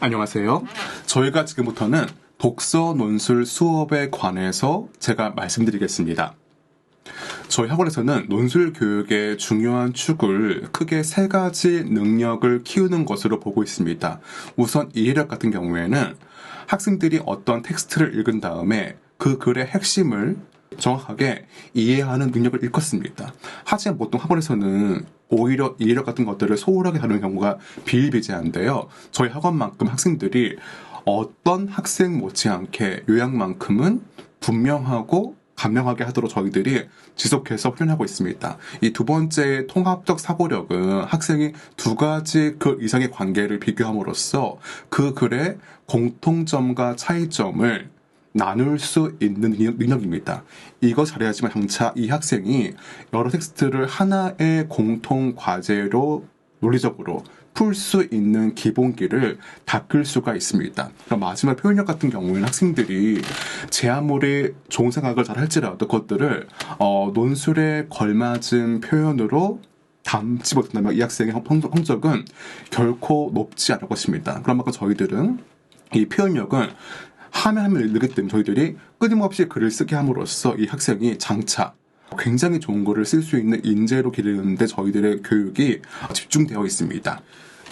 안녕하세요. 저희가 지금부터는 독서 논술 수업에 관해서 제가 말씀드리겠습니다. 저희 학원에서는 논술 교육의 중요한 축을 크게 세 가지 능력을 키우는 것으로 보고 있습니다. 우선 이해력 같은 경우에는 학생들이 어떤 텍스트를 읽은 다음에 그 글의 핵심을 정확하게 이해하는 능력을 일컫습니다. 하지만 보통 학원에서는 오히려 이해력 같은 것들을 소홀하게 다루는 경우가 비일비재한데요. 저희 학원만큼 학생들이 어떤 학생 못지않게 요약만큼은 분명하고 간명하게 하도록 저희들이 지속해서 훈련하고 있습니다. 이 두 번째 통합적 사고력은 학생이 두 가지 그 이상의 관계를 비교함으로써 그 글의 공통점과 차이점을 나눌 수 있는 능력입니다. 이거 잘해야지만 장차 이 학생이 여러 텍스트를 하나의 공통 과제로 논리적으로 풀 수 있는 기본기를 닦을 수가 있습니다. 그럼 마지막 표현력 같은 경우에는 학생들이 제 아무리 좋은 생각을 잘 할지라도 그것들을 논술에 걸맞은 표현으로 담지 못한다면 이 학생의 성적은 결코 높지 않을 것입니다. 그런 만큼 저희들은 이 표현력은 하면 늘기 때문에 저희들이 끊임없이 글을 쓰게 함으로써 이 학생이 장차 굉장히 좋은 글을 쓸 수 있는 인재로 기르는데 저희들의 교육이 집중되어 있습니다.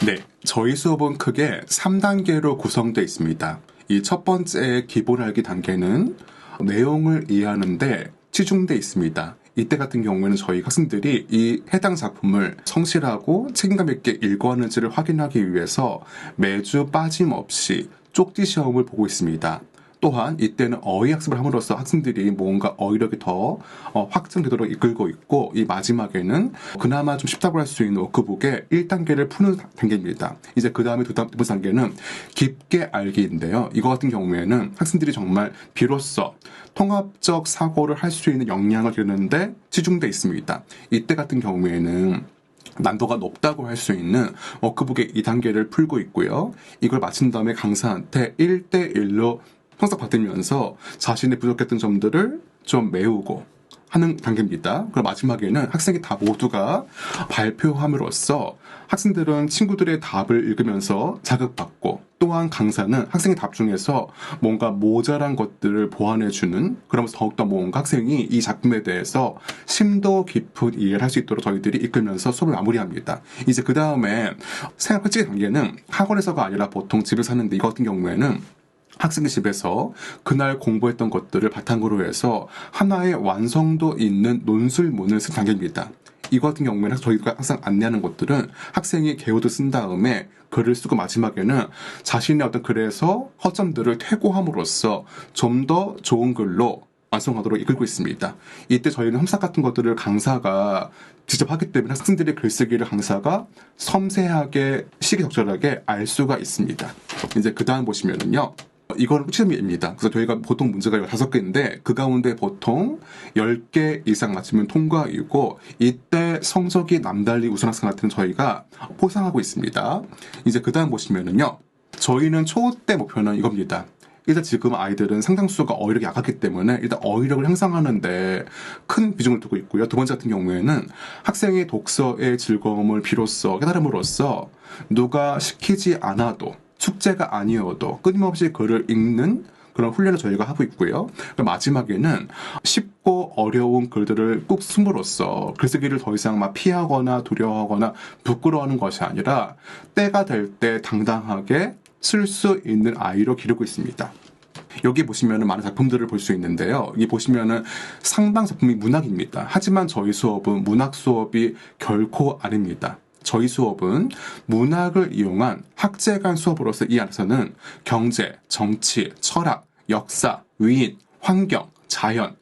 네, 저희 수업은 크게 3단계로 구성되어 있습니다. 이 첫 번째 기본 알기 단계는 내용을 이해하는데 치중되어 있습니다. 이때 같은 경우에는 저희 학생들이 이 해당 작품을 성실하고 책임감 있게 읽어하는지를 확인하기 위해서 매주 빠짐없이 쪽지 시험을 보고 있습니다. 또한 이때는 어휘 학습을 함으로써 학생들이 뭔가 어휘력이 더 확장되도록 이끌고 있고, 이 마지막에는 그나마 좀 쉽다고 할 수 있는 워크북의 1단계를 푸는 단계입니다. 이제 그 다음에 두 번째 단계는 깊게 알기인데요. 이거 같은 경우에는 학생들이 정말 비로소 통합적 사고를 할 수 있는 역량을 기르는데 치중돼 있습니다. 이때 같은 경우에는 난도가 높다고 할 수 있는 워크북의 2단계를 풀고 있고요. 이걸 마친 다음에 강사한테 1대1로 평가 받으면서 자신의 부족했던 점들을 좀 메우고 하는 단계입니다. 그리고 마지막에는 학생이 다 모두가 발표함으로써 학생들은 친구들의 답을 읽으면서 자극받고, 또한 강사는 학생의 답 중에서 뭔가 모자란 것들을 보완해주는, 그러면서 더욱더 뭔가 학생이 이 작품에 대해서 심도 깊은 이해를 할 수 있도록 저희들이 이끌면서 수업을 마무리합니다. 이제 그 다음에 생활 펼치기 단계는 학원에서가 아니라 보통 집에서 하는데, 이거 같은 경우에는 학생의 집에서 그날 공부했던 것들을 바탕으로 해서 하나의 완성도 있는 논술문을 쓴 단계입니다. 이거 같은 경우에는 저희가 항상 안내하는 것들은 학생이 개요도 쓴 다음에 글을 쓰고 마지막에는 자신의 어떤 글에서 허점들을 퇴고함으로써 좀 더 좋은 글로 완성하도록 이끌고 있습니다. 이때 저희는 험삭 같은 것들을 강사가 직접 하기 때문에 학생들의 글쓰기를 강사가 섬세하게 시기적절하게 알 수가 있습니다. 이제 그 다음 보시면은요, 이건 시험입니다. 그래서 저희가 보통 문제가 15개인데 그 가운데 보통 10개 이상 맞추면 통과이고, 이때 성적이 남달리 우수 학생한테는 저희가 포상하고 있습니다. 이제 그 다음 보시면은요, 저희는 초때 목표는 이겁니다. 일단 지금 아이들은 상당수가 어휘력이 약하기 때문에 일단 어휘력을 향상하는데 큰 비중을 두고 있고요. 두 번째 같은 경우에는 학생의 독서의 즐거움을 비로소 깨달음으로써 누가 시키지 않아도, 숙제가 아니어도 끊임없이 글을 읽는 그런 훈련을 저희가 하고 있고요. 마지막에는 쉽고 어려운 글들을 꼭 숨으로써 글쓰기를 더 이상 막 피하거나 두려워하거나 부끄러워하는 것이 아니라 때가 될 때 당당하게 쓸 수 있는 아이로 기르고 있습니다. 여기 보시면은 많은 작품들을 볼 수 있는데요. 여기 보시면은 상당 작품이 문학입니다. 하지만 저희 수업은 문학 수업이 결코 아닙니다. 저희 수업은 문학을 이용한 학제 간 수업으로서 이 안에서는 경제, 정치, 철학, 역사, 위인, 환경, 자연,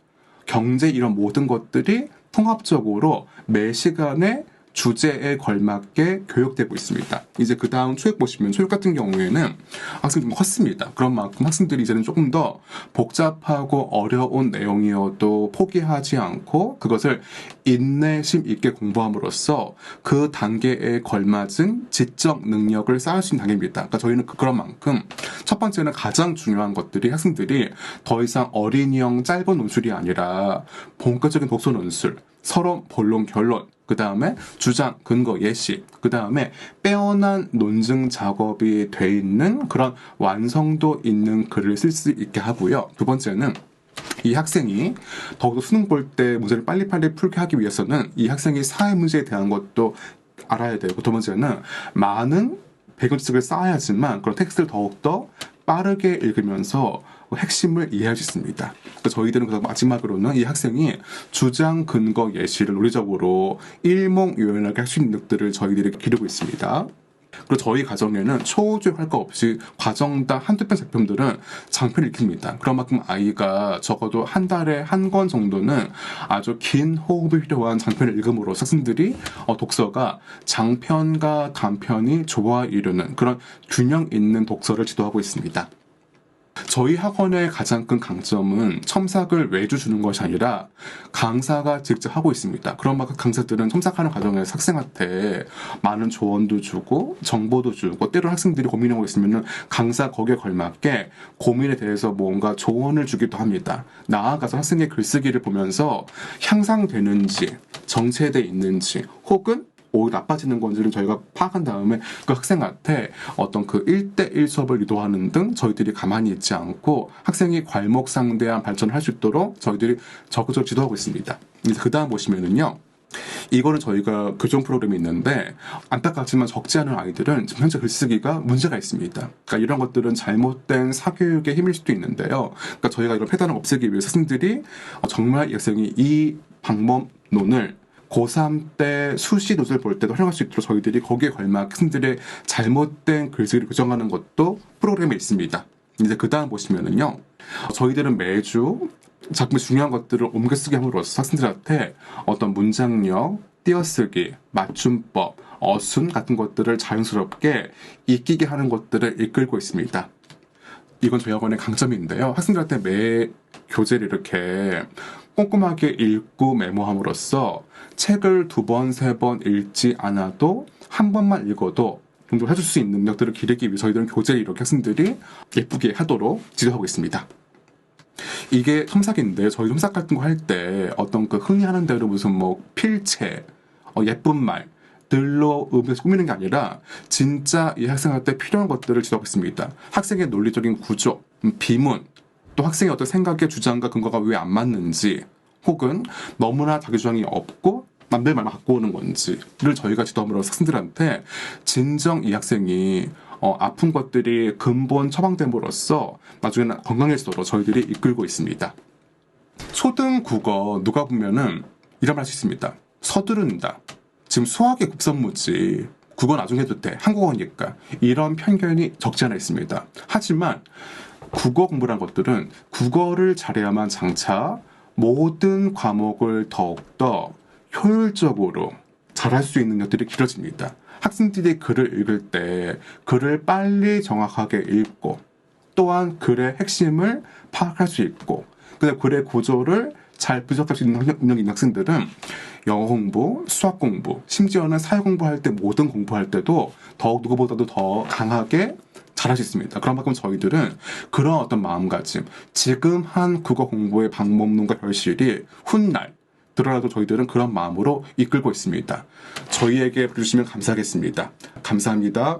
경제, 이런 모든 것들이 통합적으로 매 시간에 주제에 걸맞게 교육되고 있습니다. 이제 그 다음 초육 보시면, 초육 같은 경우에는 학생이 좀 컸습니다. 그런 만큼 학생들이 이제는 조금 더 복잡하고 어려운 내용이어도 포기하지 않고 그것을 인내심 있게 공부함으로써 그 단계에 걸맞은 지적 능력을 쌓을 수 있는 단계입니다. 그러니까 저희는 그런 만큼 첫 번째는 가장 중요한 것들이 학생들이 더 이상 어린이형 짧은 논술이 아니라 본격적인 독서 논술, 서론, 본론, 결론, 그 다음에 주장, 근거, 예시, 그 다음에 빼어난 논증 작업이 돼 있는 그런 완성도 있는 글을 쓸 수 있게 하고요. 두 번째는 이 학생이 더욱더 수능 볼 때 문제를 빨리빨리 풀게 하기 위해서는 이 학생이 사회 문제에 대한 것도 알아야 되고, 두 번째는 많은 배경 지식을 쌓아야지만 그런 텍스트를 더욱더 빠르게 읽으면서 핵심을 이해할 수 있습니다. 저희들은 그래서 마지막으로는 이 학생이 주장, 근거, 예시를 논리적으로 일목요연하게 할 수 있는 능력들을 저희들이 기르고 있습니다. 그리고 저희 가정에는 초우주의 할 거 없이 과정당 한두 편 작품들은 장편을 읽힙니다. 그런 만큼 아이가 적어도 한 달에 한 권 정도는 아주 긴 호흡이 필요한 장편을 읽음으로 학생들이 독서가 장편과 단편이 조화 이루는 그런 균형 있는 독서를 지도하고 있습니다. 저희 학원의 가장 큰 강점은 첨삭을 외주 주는 것이 아니라 강사가 직접 하고 있습니다. 그런 만큼 강사들은 첨삭하는 과정에서 학생한테 많은 조언도 주고 정보도 주고, 때로 학생들이 고민하고 있으면 강사 거기에 걸맞게 고민에 대해서 뭔가 조언을 주기도 합니다. 나아가서 학생의 글쓰기를 보면서 향상되는지, 정체돼 있는지, 혹은 오히려 나빠지는 건지를 저희가 파악한 다음에 그 학생한테 어떤 그 1대1 수업을 유도하는 등 저희들이 가만히 있지 않고 학생이 괄목상대한 발전을 할 수 있도록 저희들이 적극적으로 지도하고 있습니다. 그래서 그 다음 보시면은요. 이거는 저희가 교정 프로그램이 있는데 안타깝지만 적지 않은 아이들은 지금 현재 글쓰기가 문제가 있습니다. 그러니까 이런 것들은 잘못된 사교육의 힘일 수도 있는데요. 그러니까 저희가 이런 패턴을 없애기 위해서 스승들이 정말 이 학생이 이 방법론을 고3 때 수시 노트를 볼 때도 활용할 수 있도록 저희들이 거기에 걸맞게 학생들의 잘못된 글쓰기를 교정하는 것도 프로그램에 있습니다. 이제 그 다음 보시면은요. 저희들은 매주 작품의 중요한 것들을 옮겨쓰기 함으로써 학생들한테 어떤 문장력, 띄어쓰기, 맞춤법, 어순 같은 것들을 자연스럽게 익히게 하는 것들을 이끌고 있습니다. 이건 저희 학원의 강점인데요. 학생들한테 매 교재를 이렇게 꼼꼼하게 읽고 메모함으로써 책을 2번, 3번 읽지 않아도 한 번만 읽어도 정도 해줄 수 있는 능력들을 기르기 위해 저희들은 교재를 이렇게 학생들이 예쁘게 하도록 지도하고 있습니다. 이게 첨삭인데 저희 첨삭 같은 거 할 때 어떤 그 흔히 하는 대로 무슨 뭐 필체, 예쁜 말 들로 의미에서 꾸미는 게 아니라 진짜 이 학생한테 필요한 것들을 지도하고 있습니다. 학생의 논리적인 구조, 비문, 또 학생의 어떤 생각의 주장과 근거가 왜 안 맞는지, 혹은 너무나 자기 주장이 없고 남들 말만 갖고 오는 건지를 저희가 지도함으로써 학생들한테 진정 이 학생이 아픈 것들이 근본 처방됨으로써 나중에는 건강해지도록 저희들이 이끌고 있습니다. 초등 국어 누가 보면은 이런 말 할 수 있습니다. 서두른다. 지금 수학의 급선무지. 국어 나중에 해도 돼. 한국어니까. 이런 편견이 적지 않아 있습니다. 하지만 국어 공부란 것들은 국어를 잘해야만 장차 모든 과목을 더욱더 효율적으로 잘할 수 있는 것들이 길어집니다. 학생들이 글을 읽을 때 글을 빨리 정확하게 읽고, 또한 글의 핵심을 파악할 수 있고, 그다음에 글의 구조를 잘 분석할 수 있는 능력이 있는 학생들은 영어 공부, 수학 공부, 심지어는 사회 공부할 때, 모든 공부할 때도 더욱 누구보다도 더 강하게 잘할 수 있습니다. 그런 만큼 저희들은 그런 어떤 마음가짐, 지금 한 국어 공부의 방법론과 결실이 훗날 들어라도 저희들은 그런 마음으로 이끌고 있습니다. 저희에게 부르시면 감사하겠습니다. 감사합니다.